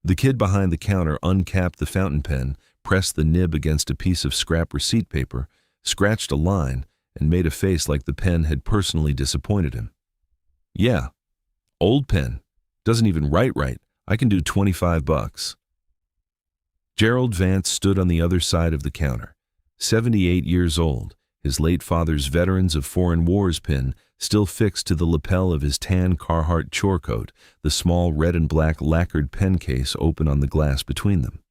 The kid behind the counter uncapped the fountain pen, pressed the nib against a piece of scrap receipt paper, scratched a line, and made a face like the pen had personally disappointed him. "Yeah, old pen. Doesn't even write right. I can do $25. Gerald Vance stood on the other side of the counter, 78 years old, his late father's Veterans of Foreign Wars pin still fixed to the lapel of his tan Carhartt chore coat, the small red and black lacquered pen case open on the glass between them,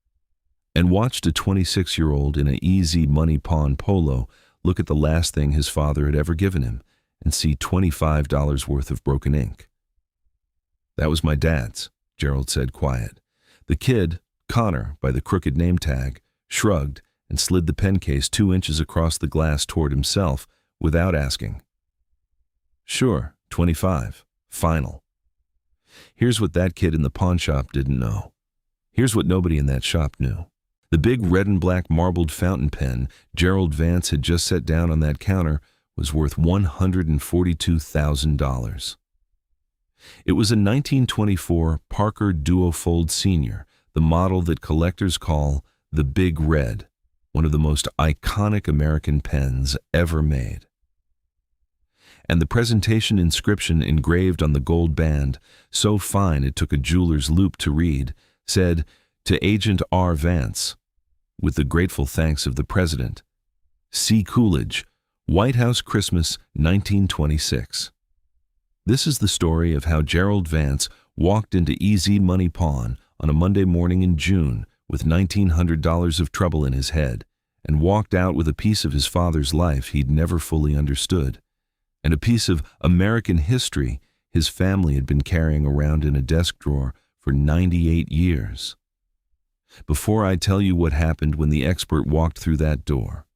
and watched a 26-year-old in an easy money pawn polo look at the last thing his father had ever given him and see $25 worth of broken ink. "That was my dad's," Gerald said quiet. The kid, Connor by the crooked name tag, shrugged and slid the pen case 2 inches across the glass toward himself without asking. "Sure, 25. Final." Here's what that kid in the pawn shop didn't know. Here's what nobody in that shop knew. The big red and black marbled fountain pen Gerald Vance had just set down on that counter was worth $142,000. It was a 1924 Parker Duofold Senior, the model that collectors call the Big Red, one of the most iconic American pens ever made. And the presentation inscription engraved on the gold band, so fine it took a jeweler's loupe to read, said, "To Agent R. Vance, with the grateful thanks of the President. C. Coolidge, White House Christmas, 1926. This is the story of how Gerald Vance walked into Easy Money Pawn on a Monday morning in June with $1,900 of trouble in his head, and walked out with a piece of his father's life he'd never fully understood, and a piece of American history his family had been carrying around in a desk drawer for 98 years. Before I tell you what happened when the expert walked through that door,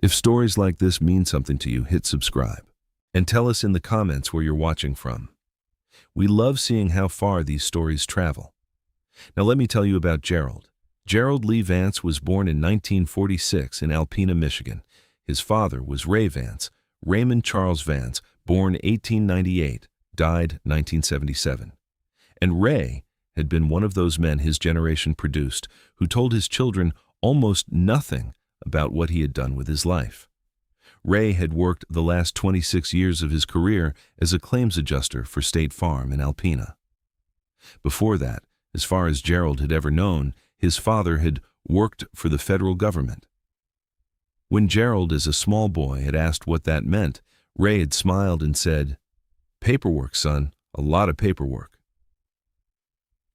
if stories like this mean something to you, hit subscribe. And tell us in the comments where you're watching from. We love seeing how far these stories travel. Now let me tell you about Gerald. Gerald Lee Vance was born in 1946 in Alpena, Michigan. His father was Ray Vance, Raymond Charles Vance, born 1898, died 1977. And Ray had been one of those men his generation produced who told his children almost nothing about what he had done with his life. Ray had worked the last 26 years of his career as a claims adjuster for State Farm in Alpena. Before that, as far as Gerald had ever known, his father had worked for the federal government. When Gerald, as a small boy, had asked what that meant, Ray had smiled and said, "Paperwork, son, a lot of paperwork."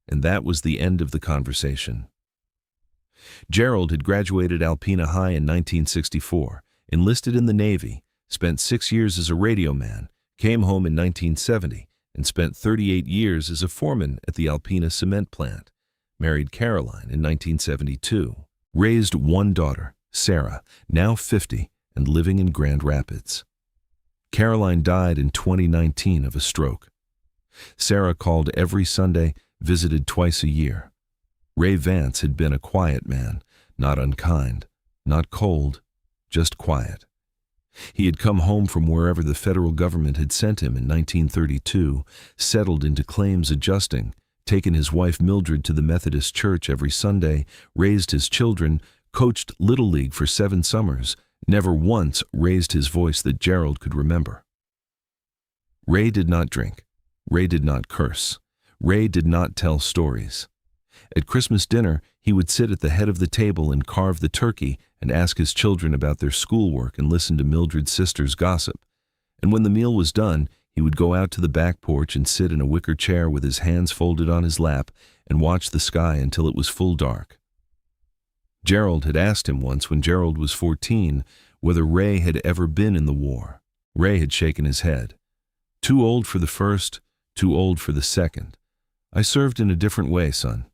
And that was the end of the conversation. Gerald had graduated Alpena High in 1964, enlisted in the Navy, spent 6 years as a radio man, came home in 1970, and spent 38 years as a foreman at the Alpena cement plant, married Caroline in 1972, raised one daughter, Sarah, now 50 and living in Grand Rapids. Caroline died in 2019 of a stroke. Sarah called every Sunday, visited twice a year. Ray Vance had been a quiet man, not unkind, not cold, just quiet. He had come home from wherever the federal government had sent him in 1932, settled into claims adjusting, taken his wife Mildred to the Methodist Church every Sunday, raised his children, coached Little League for 7 summers, never once raised his voice that Gerald could remember. Ray did not drink. Ray did not curse. Ray did not tell stories. At Christmas dinner, he would sit at the head of the table and carve the turkey and ask his children about their schoolwork and listen to Mildred's sisters gossip. And when the meal was done, he would go out to the back porch and sit in a wicker chair with his hands folded on his lap and watch the sky until it was full dark. Gerald had asked him once when Gerald was 14 whether Ray had ever been in the war. Ray had shaken his head. "Too old for the first, too old for the second. I served in a different way, son.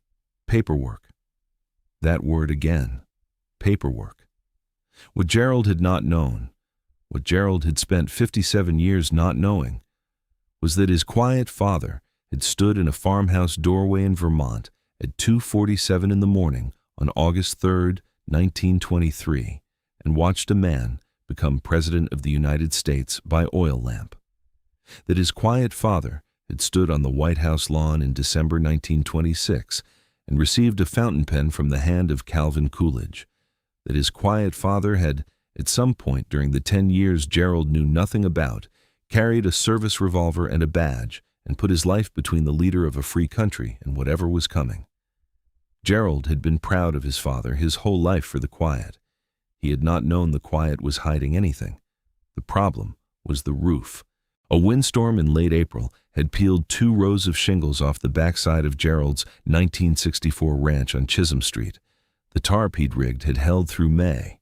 Paperwork." That word again. Paperwork. What Gerald had not known, what Gerald had spent 57 years not knowing, was that his quiet father had stood in a farmhouse doorway in Vermont at 2:47 in the morning on August 3rd, 1923, and watched a man become President of the United States by oil lamp. That his quiet father had stood on the White House lawn in December 1926 and received a fountain pen from the hand of Calvin Coolidge. That his quiet father had, at some point during the 10 years Gerald knew nothing about, carried a service revolver and a badge and put his life between the leader of a free country and whatever was coming. Gerald had been proud of his father his whole life for the quiet. He had not known the quiet was hiding anything. The problem was the roof. A windstorm in late April had peeled 2 rows of shingles off the backside of Gerald's 1964 ranch on Chisholm Street. The tarp he'd rigged had held through May.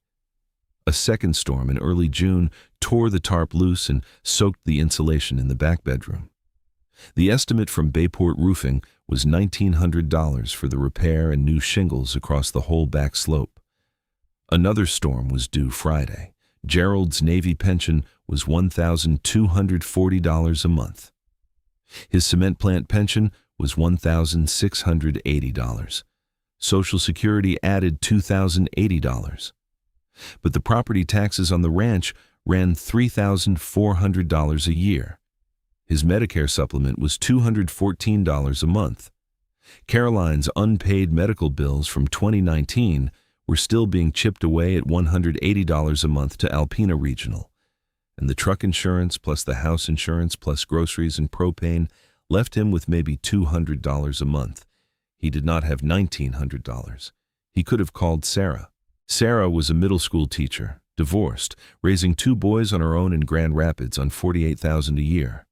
A second storm in early June tore the tarp loose and soaked the insulation in the back bedroom. The estimate from Bayport Roofing was $1,900 for the repair and new shingles across the whole back slope. Another storm was due Friday. Gerald's Navy pension was $1,240 a month. His cement plant pension was $1,680. Social Security added $2,080. But the property taxes on the ranch ran $3,400 a year. His Medicare supplement was $214 a month. Caroline's unpaid medical bills from 2019 were still being chipped away at $180 a month to Alpena Regional, and the truck insurance plus the house insurance plus groceries and propane left him with maybe $200 a month. He did not have $1,900. He could have called Sarah. Sarah was a middle school teacher, divorced, raising 2 boys on her own in Grand Rapids on $48,000 a year.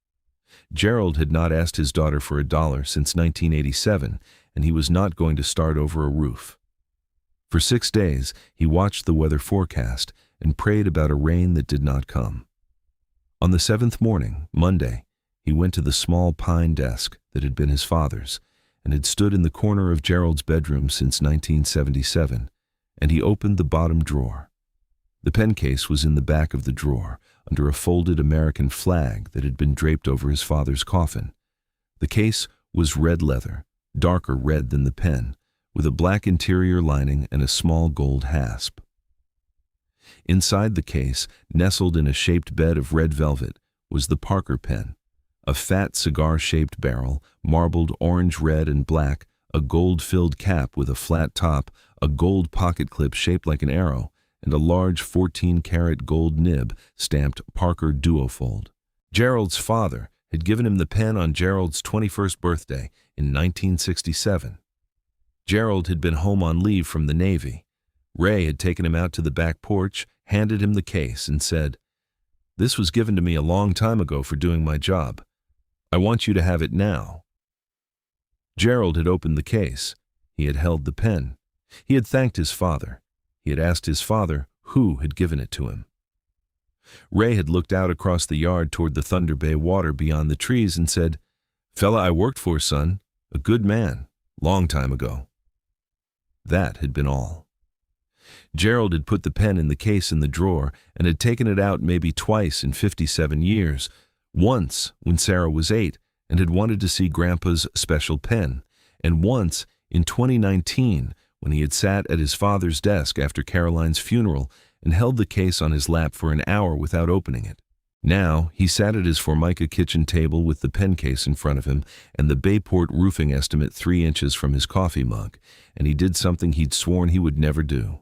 Gerald had not asked his daughter for $1 since 1987, and he was not going to start over a roof. For 6 days, he watched the weather forecast and prayed about a rain that did not come. On the 7th morning, Monday, he went to the small pine desk that had been his father's and had stood in the corner of Gerald's bedroom since 1977, and he opened the bottom drawer. The pen case was in the back of the drawer, under a folded American flag that had been draped over his father's coffin. The case was red leather, darker red than the pen, with a black interior lining and a small gold hasp. Inside the case, nestled in a shaped bed of red velvet, was the Parker pen, a fat cigar-shaped barrel, marbled orange, red, and black, a gold-filled cap with a flat top, a gold pocket clip shaped like an arrow, and a large 14-karat gold nib stamped Parker Duofold. Gerald's father had given him the pen on Gerald's 21st birthday in 1967. Gerald had been home on leave from the Navy. Ray had taken him out to the back porch, handed him the case, and said, "This was given to me a long time ago for doing my job. I want you to have it now." Gerald had opened the case. He had held the pen. He had thanked his father. He had asked his father who had given it to him. Ray had looked out across the yard toward the Thunder Bay water beyond the trees and said, "Fella I worked for, son. A good man. Long time ago." That had been all. Gerald had put the pen in the case in the drawer and had taken it out maybe twice in 57 years, once when Sarah was 8 and had wanted to see Grandpa's special pen, and once in 2019 when he had sat at his father's desk after Caroline's funeral and held the case on his lap for an hour without opening it. Now he sat at his Formica kitchen table with the pen case in front of him and the Bayport Roofing estimate 3 inches from his coffee mug, and he did something he'd sworn he would never do.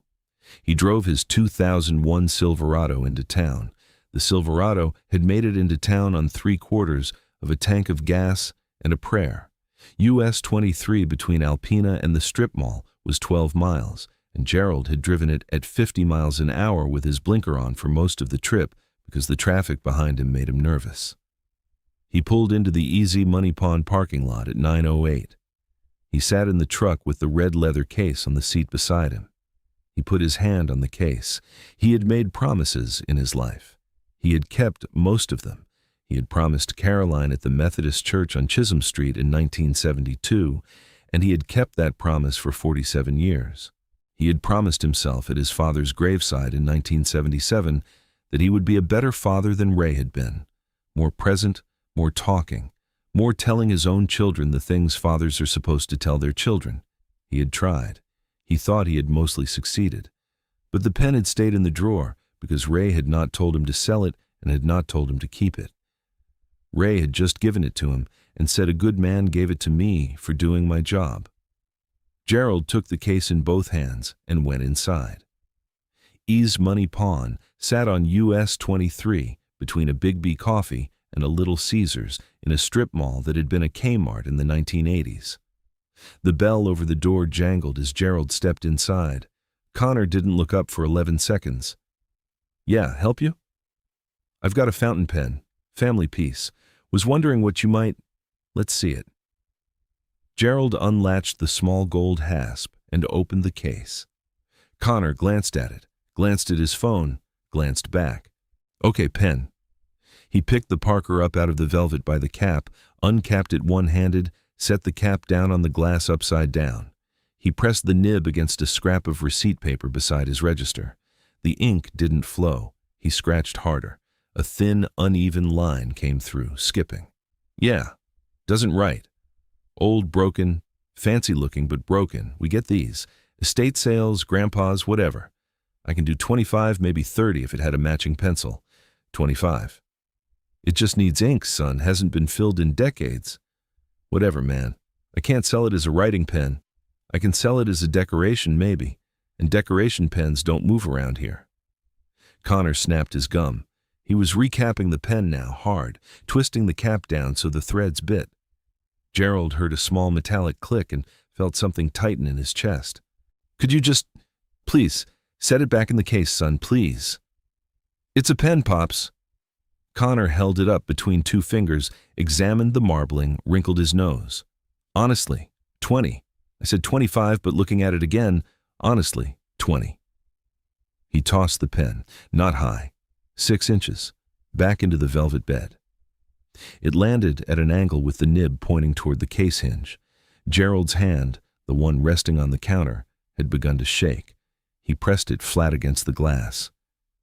He drove his 2001 Silverado into town. The Silverado had made it into town on 3/4 of a tank of gas and a prayer. US 23 between Alpena and the strip mall was 12 miles, and Gerald had driven it at 50 miles an hour with his blinker on for most of the trip because the traffic behind him made him nervous. He pulled into the Easy Money Pond parking lot at 9:08. He sat in the truck with the red leather case on the seat beside him. He put his hand on the case. He had made promises in his life. He had kept most of them. He had promised Caroline at the Methodist Church on Chisholm Street in 1972, and he had kept that promise for 47 years. He had promised himself at his father's graveside in 1977 that he would be a better father than Ray had been, more present, more talking, more telling his own children the things fathers are supposed to tell their children. He had tried. He thought he had mostly succeeded. But the pen had stayed in the drawer because Ray had not told him to sell it and had not told him to keep it. Ray had just given it to him and said a good man gave it to me for doing my job. Gerald took the case in both hands and went inside. E's Money Pawn sat on US 23 between a Big B Coffee and a Little Caesars in a strip mall that had been a Kmart in the 1980s. The bell over the door jangled as Gerald stepped inside. Connor didn't look up for 11 seconds. "Yeah, help you?" "I've got a fountain pen, family piece. Was wondering what you might—" "Let's see it." Gerald unlatched the small gold hasp and opened the case. Connor glanced at it, glanced at his phone, glanced back. "Okay, pen." He picked the Parker up out of the velvet by the cap, uncapped it one-handed, set the cap down on the glass upside down. He pressed the nib against a scrap of receipt paper beside his register. The ink didn't flow. He scratched harder. A thin, uneven line came through, skipping. "Yeah, doesn't write. Old, broken, fancy-looking but broken. We get these. Estate sales, grandpas, whatever. I can do 25, maybe 30 if it had a matching pencil. 25. It just needs ink, son. Hasn't been filled in decades. Whatever, man. I can't sell it as a writing pen. I can sell it as a decoration, maybe. And decoration pens don't move around here." Connor snapped his gum. He was recapping the pen now, hard, twisting the cap down so the threads bit. Gerald heard a small metallic click and felt something tighten in his chest. "Could you just, please, set it back in the case, son, please?" "It's a pen, Pops." Connor held it up between two fingers, examined the marbling, wrinkled his nose. "Honestly, 20. I said 25, but looking at it again, honestly, 20. He tossed the pen, not high, 6 inches, back into the velvet bed. It landed at an angle with the nib pointing toward the case hinge. Gerald's hand, the one resting on the counter, had begun to shake. He pressed it flat against the glass.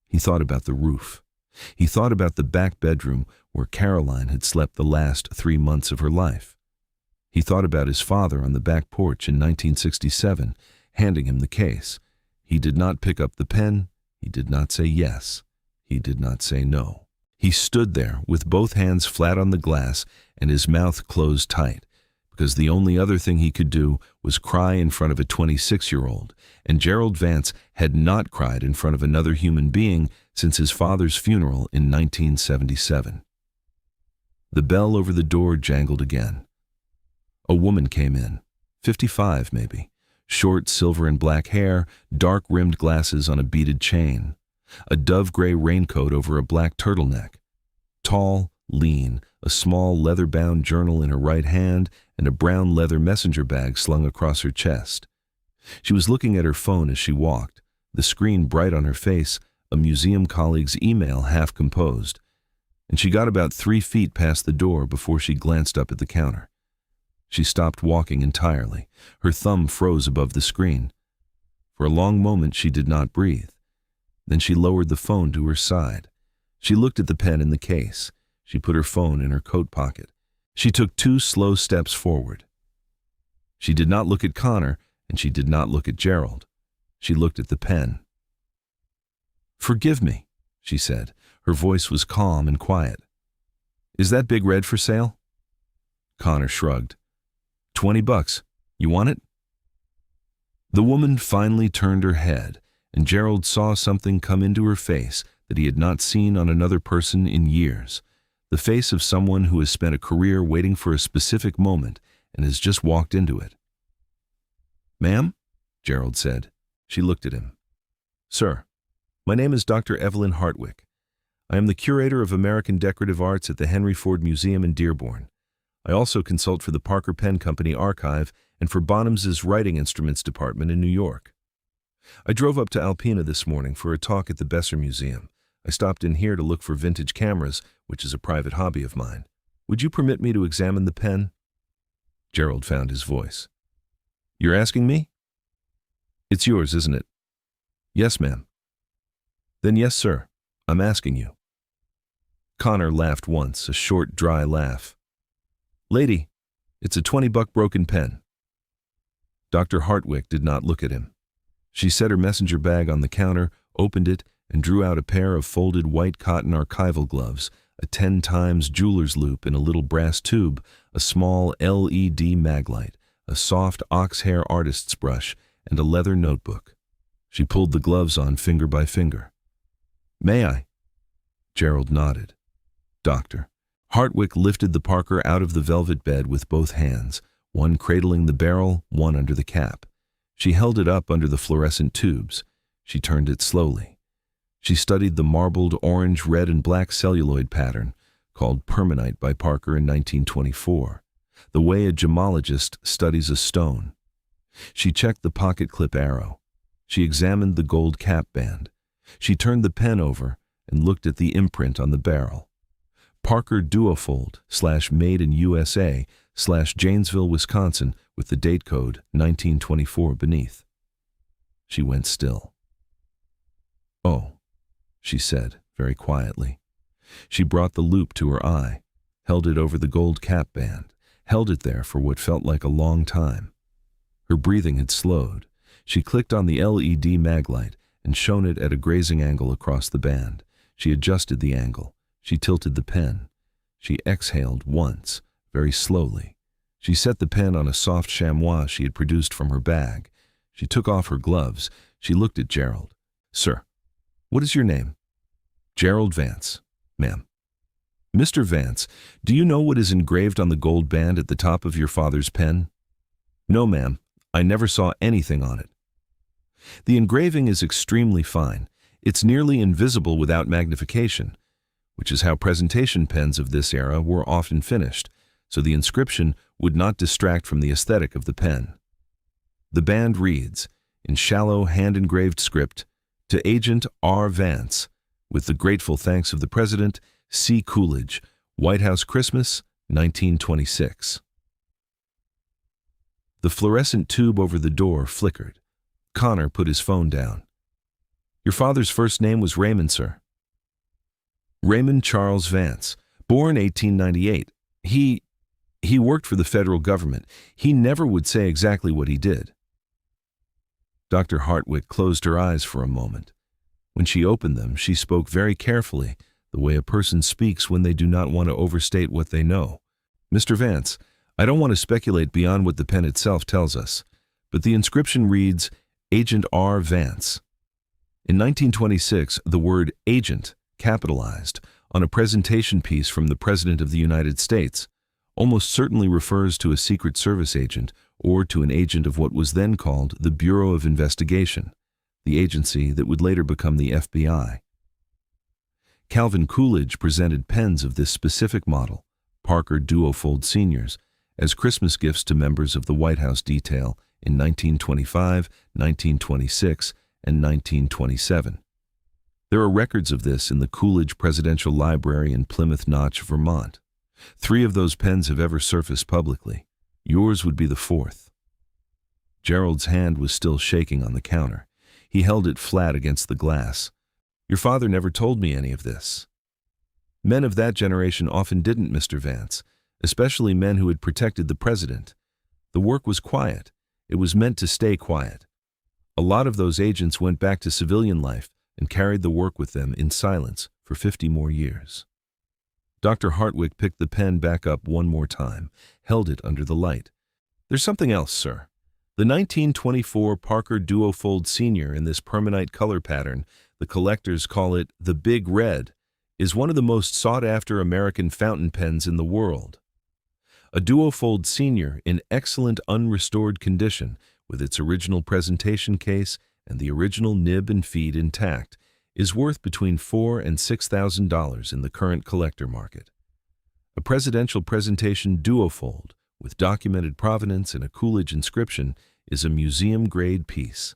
He thought about the roof. He thought about the back bedroom where Caroline had slept the last 3 months of her life. He thought about his father on the back porch in 1967, handing him the case. He did not pick up the pen. He did not say yes. He did not say no. He stood there with both hands flat on the glass and his mouth closed tight, because the only other thing he could do was cry in front of a 26-year-old, and Gerald Vance had not cried in front of another human being since his father's funeral in 1977. The bell over the door jangled again. A woman came in, 55 maybe, short silver and black hair, dark-rimmed glasses on a beaded chain, a dove-gray raincoat over a black turtleneck. Tall, lean, a small leather-bound journal in her right hand and a brown leather messenger bag slung across her chest. She was looking at her phone as she walked, the screen bright on her face, a museum colleague's email half composed, and she got about 3 feet past the door before she glanced up at the counter. She stopped walking entirely. Her thumb froze above the screen. For a long moment she did not breathe. Then she lowered the phone to her side. She looked at the pen in the case. She put her phone in her coat pocket. She took 2 slow steps forward. She did not look at Connor, and she did not look at Gerald. She looked at the pen. "Forgive me," she said. Her voice was calm and quiet. "Is that Big Red for sale?" Connor shrugged. $20. You want it?" The woman finally turned her head, and Gerald saw something come into her face that he had not seen on another person in years. The face of someone who has spent a career waiting for a specific moment and has just walked into it. "Ma'am?" Gerald said. She looked at him. "Sir, my name is Dr. Evelyn Hartwick. I am the curator of American Decorative Arts at the Henry Ford Museum in Dearborn. I also consult for the Parker Pen Company Archive and for Bonham's Writing Instruments Department in New York. I drove up to Alpena this morning for a talk at the Besser Museum. I stopped in here to look for vintage cameras, which is a private hobby of mine. Would you permit me to examine the pen?" Gerald found his voice. "You're asking me?" "It's yours, isn't it?" "Yes, ma'am." "Then yes, sir. I'm asking you." Connor laughed once, a short, dry laugh. "Lady, it's a $20 broken pen." Dr. Hartwick did not look at him. She set her messenger bag on the counter, opened it, and drew out a pair of folded white cotton archival gloves, a 10 times jeweler's loop in a little brass tube, a small LED maglite, a soft ox hair artist's brush, and a leather notebook. She pulled the gloves on finger by finger. "May I?" Gerald nodded. "Doctor." Hartwick lifted the Parker out of the velvet bed with both hands, one cradling the barrel, one under the cap. She held it up under the fluorescent tubes. She turned it slowly. She studied the marbled orange, red, and black celluloid pattern, called permanite by Parker in 1924, the way a gemologist studies a stone. She checked the pocket clip arrow. She examined the gold cap band. She turned the pen over and looked at the imprint on the barrel. Parker Duofold / made in USA / Janesville, Wisconsin, with the date code 1924 beneath. She went still. "Oh," she said very quietly. She brought the loop to her eye, held it over the gold cap band, held it there for what felt like a long time. Her breathing had slowed. She clicked on the LED maglite and shone it at a grazing angle across the band. She adjusted the angle. She tilted the pen. She exhaled once, very slowly. She set the pen on a soft chamois she had produced from her bag. She took off her gloves. She looked at Gerald. "Sir, what is your name?" "Gerald Vance, ma'am." "Mr. Vance, do you know what is engraved on the gold band at the top of your father's pen?" "No, ma'am. I never saw anything on it." "The engraving is extremely fine. It's nearly invisible without magnification, which is how presentation pens of this era were often finished, so the inscription would not distract from the aesthetic of the pen. The band reads, in shallow hand-engraved script, to Agent R. Vance, with the grateful thanks of the President, C. Coolidge, White House Christmas, 1926. The fluorescent tube over the door flickered. Connor put his phone down. "Your father's first name was Raymond, sir." "Raymond Charles Vance, born 1898. He worked for the federal government. He never would say exactly what he did." Dr. Hartwick closed her eyes for a moment. When she opened them, she spoke very carefully, the way a person speaks when they do not want to overstate what they know. "Mr. Vance, I don't want to speculate beyond what the pen itself tells us, but the inscription reads, Agent R. Vance. In 1926, the word agent, capitalized, on a presentation piece from the President of the United States, almost certainly refers to a Secret Service agent or to an agent of what was then called the Bureau of Investigation, the agency that would later become the FBI. Calvin Coolidge presented pens of this specific model, Parker Duofold Seniors, as Christmas gifts to members of the White House detail in 1925, 1926, and 1927. There are records of this in the Coolidge Presidential Library in Plymouth Notch, Vermont. 3 of those pens have ever surfaced publicly. Yours would be the 4th. Gerald's hand was still shaking on the counter. He held it flat against the glass. "Your father never told me any of this." "Men of that generation often didn't, Mr. Vance, especially men who had protected the president. The work was quiet. It was meant to stay quiet. A lot of those agents went back to civilian life and carried the work with them in silence for 50 more years. Dr. Hartwick picked the pen back up one more time, held it under the light. "There's something else, sir. The 1924 Parker Duofold Senior in this permanite color pattern, the collectors call it the Big Red, is one of the most sought-after American fountain pens in the world. A Duofold Senior in excellent unrestored condition, with its original presentation case and the original nib and feed intact, is worth between $4,000 and $6,000 in the current collector market. A presidential presentation Duofold, with documented provenance and a Coolidge inscription, is a museum-grade piece.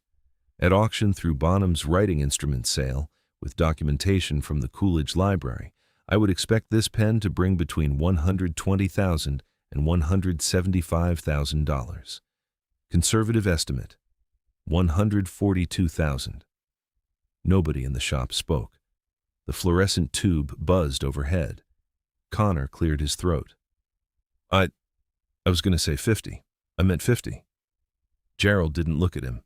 At auction through Bonham's writing instrument sale, with documentation from the Coolidge Library, I would expect this pen to bring between $120,000 and $175,000. Conservative estimate, $142,000. Nobody in the shop spoke. The fluorescent tube buzzed overhead. Connor cleared his throat. I was going to say 50. I meant 50. Gerald didn't look at him.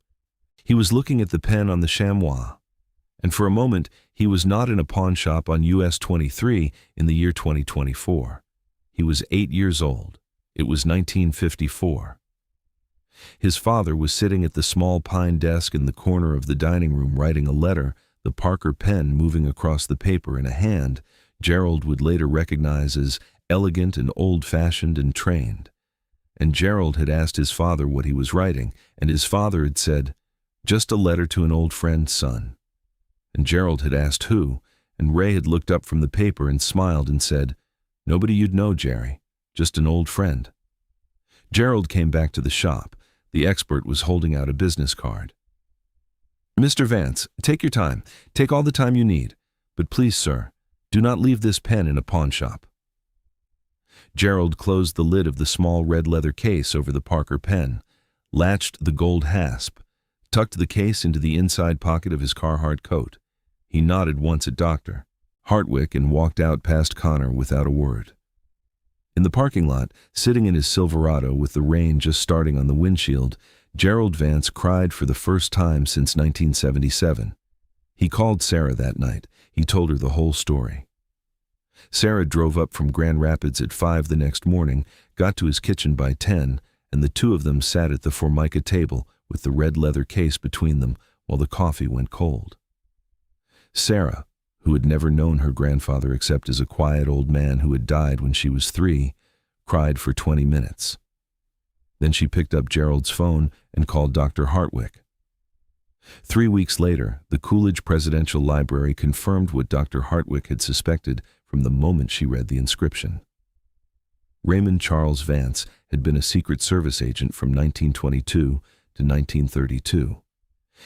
He was looking at the pen on the chamois. And for a moment, he was not in a pawn shop on US 23 in the year 2024. He was 8 years old. It was 1954. His father was sitting at the small pine desk in the corner of the dining room writing a letter, the Parker pen moving across the paper in a hand Gerald would later recognize as elegant and old-fashioned and trained. And Gerald had asked his father what he was writing, and his father had said, "Just a letter to an old friend, son." And Gerald had asked who, and Ray had looked up from the paper and smiled and said, "Nobody you'd know, Jerry, just an old friend." Gerald came back to the shop. The expert was holding out a business card. "Mr. Vance, take your time. Take all the time you need. But please, sir, do not leave this pen in a pawn shop." Gerald closed the lid of the small red leather case over the Parker pen, latched the gold hasp, tucked the case into the inside pocket of his Carhartt coat. He nodded once at Dr. Hartwick and walked out past Connor without a word. In the parking lot, sitting in his Silverado with the rain just starting on the windshield, Gerald Vance cried for the first time since 1977. He called Sarah that night. He told her the whole story. Sarah drove up from Grand Rapids at 5 the next morning, got to his kitchen by 10, and the two of them sat at the Formica table with the red leather case between them while the coffee went cold. Sarah, who had never known her grandfather except as a quiet old man who had died when she was 3, cried for 20 minutes. Then she picked up Gerald's phone and called Dr. Hartwick. 3 weeks later, the Coolidge Presidential Library confirmed what Dr. Hartwick had suspected from the moment she read the inscription. Raymond Charles Vance had been a Secret Service agent from 1922 to 1932.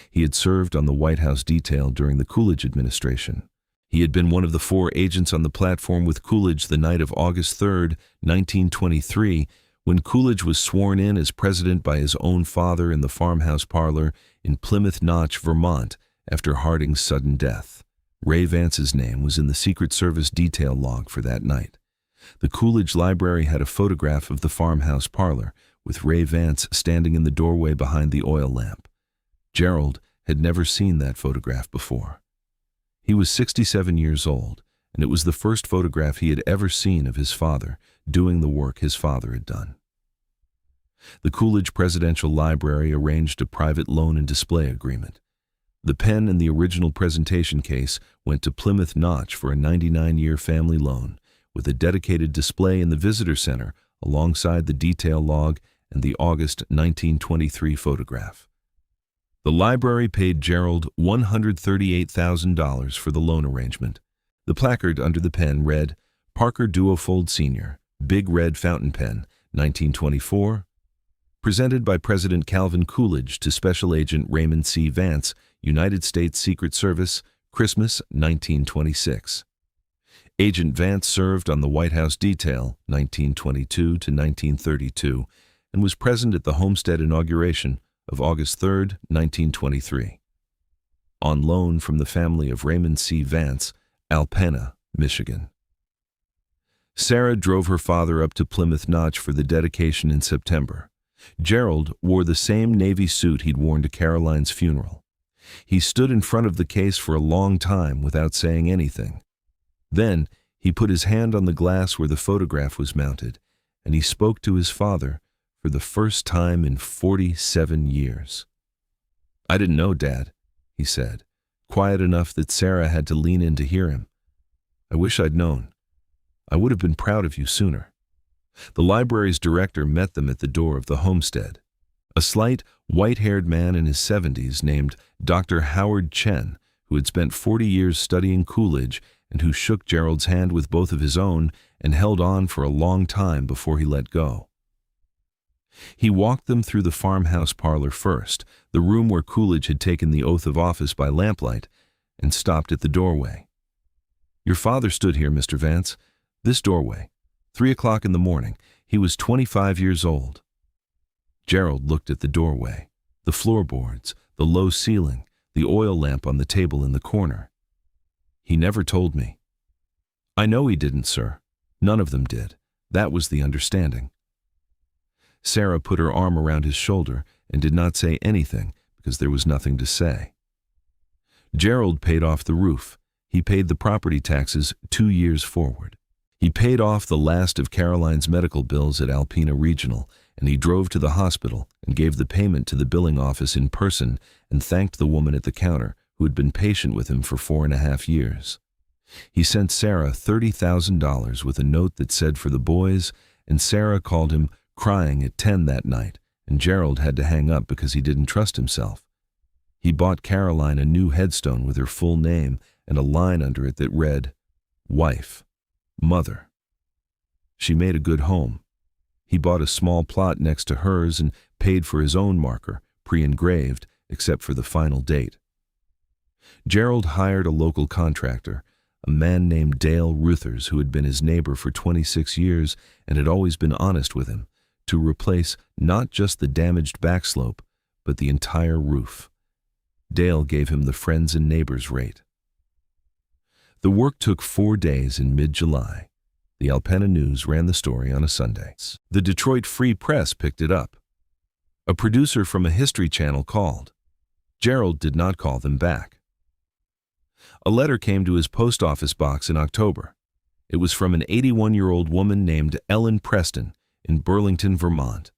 He had served on the White House detail during the Coolidge administration. He had been one of the 4 agents on the platform with Coolidge the night of August 3, 1923, when Coolidge was sworn in as president by his own father in the farmhouse parlor in Plymouth Notch, Vermont, after Harding's sudden death. Ray Vance's name was in the Secret Service detail log for that night. The Coolidge Library had a photograph of the farmhouse parlor, with Ray Vance standing in the doorway behind the oil lamp. Gerald had never seen that photograph before. He was 67 years old, and it was the first photograph he had ever seen of his father, doing the work his father had done. The Coolidge Presidential Library arranged a private loan and display agreement. The pen in the original presentation case went to Plymouth Notch for a 99-year family loan, with a dedicated display in the visitor center alongside the detail log and the August 1923 photograph. The library paid Gerald $138,000 for the loan arrangement. The placard under the pen read, "Parker Duofold Sr., Big Red Fountain Pen, 1924, presented by President Calvin Coolidge to Special Agent Raymond C. Vance, United States Secret Service, Christmas 1926. Agent Vance served on the White House detail 1922 to 1932 and was present at the Homestead inauguration of August 3, 1923. On loan from the family of Raymond C. Vance, Alpena, Michigan." Sarah drove her father up to Plymouth Notch for the dedication in September. Gerald wore the same navy suit he'd worn to Caroline's funeral. He stood in front of the case for a long time without saying anything. Then he put his hand on the glass where the photograph was mounted, and he spoke to his father for the first time in 47 years. "I didn't know, Dad," he said, quiet enough that Sarah had to lean in to hear him. "I wish I'd known. I would have been proud of you sooner." The library's director met them at the door of the homestead. A slight, white-haired man in his 70s named Dr. Howard Chen, who had spent 40 years studying Coolidge and who shook Gerald's hand with both of his own and held on for a long time before he let go. He walked them through the farmhouse parlor first, the room where Coolidge had taken the oath of office by lamplight, and stopped at the doorway. "Your father stood here, Mr. Vance. This doorway. 3 o'clock in the morning. He was 25 years old." Gerald looked at the doorway, the floorboards, the low ceiling, the oil lamp on the table in the corner. "He never told me." "I know he didn't, sir. None of them did. That was the understanding." Sarah put her arm around his shoulder and did not say anything because there was nothing to say. Gerald paid off the roof. He paid the property taxes 2 years forward. He paid off the last of Caroline's medical bills at Alpena Regional, and he drove to the hospital and gave the payment to the billing office in person and thanked the woman at the counter who had been patient with him for 4.5 years. He sent Sarah $30,000 with a note that said for the boys, and Sarah called him crying at 10 that night, and Gerald had to hang up because he didn't trust himself. He bought Caroline a new headstone with her full name and a line under it that read, "Wife, Mother." She made a good home. He bought a small plot next to hers and paid for his own marker, pre-engraved, except for the final date. Gerald hired a local contractor, a man named Dale Ruthers, who had been his neighbor for 26 years and had always been honest with him, to replace not just the damaged backslope, but the entire roof. Dale gave him the friends and neighbors rate. The work took 4 days in mid-July. The Alpena News ran the story on a Sunday. The Detroit Free Press picked it up. A producer from a History Channel called. Gerald did not call them back. A letter came to his post office box in October. It was from an 81-year-old woman named Ellen Preston in Burlington, Vermont.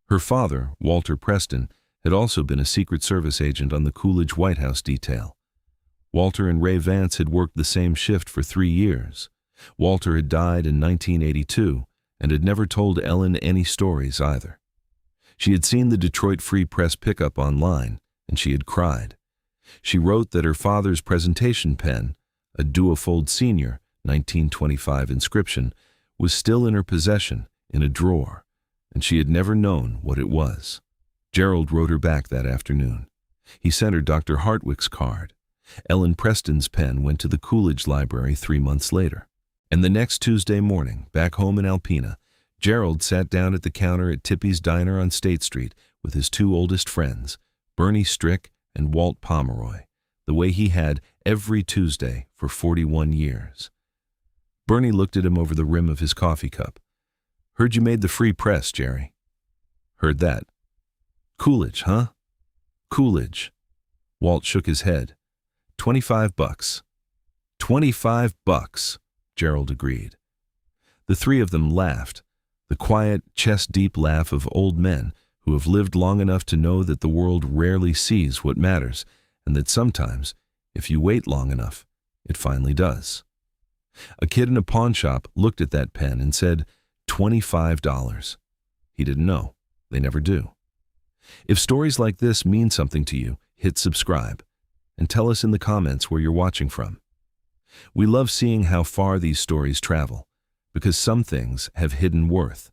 Her father, Walter Preston, had also been a Secret Service agent on the Coolidge White House detail. Walter and Ray Vance had worked the same shift for 3 years. Walter had died in 1982 and had never told Ellen any stories either. She had seen the Detroit Free Press pickup online, and she had cried. She wrote that her father's presentation pen, a Duofold Senior 1925 inscription, was still in her possession in a drawer, and she had never known what it was. Gerald wrote her back that afternoon. He sent her Dr. Hartwick's card. Ellen Preston's pen went to the Coolidge Library 3 months later. And the next Tuesday morning, back home in Alpena, Gerald sat down at the counter at Tippy's Diner on State Street with his 2 oldest friends, Bernie Strick and Walt Pomeroy, the way he had every Tuesday for 41 years. Bernie looked at him over the rim of his coffee cup. "Heard you made the Free Press, Jerry." "Heard that." "Coolidge, huh?" "Coolidge." Walt shook his head. $25. $25, Gerald agreed. The 3 of them laughed, the quiet, chest-deep laugh of old men who have lived long enough to know that the world rarely sees what matters, and that sometimes, if you wait long enough, it finally does. A kid in a pawn shop looked at that pen and said, $25. He didn't know. They never do. If stories like this mean something to you, hit subscribe, and tell us in the comments where you're watching from. We love seeing how far these stories travel, because some things have hidden worth,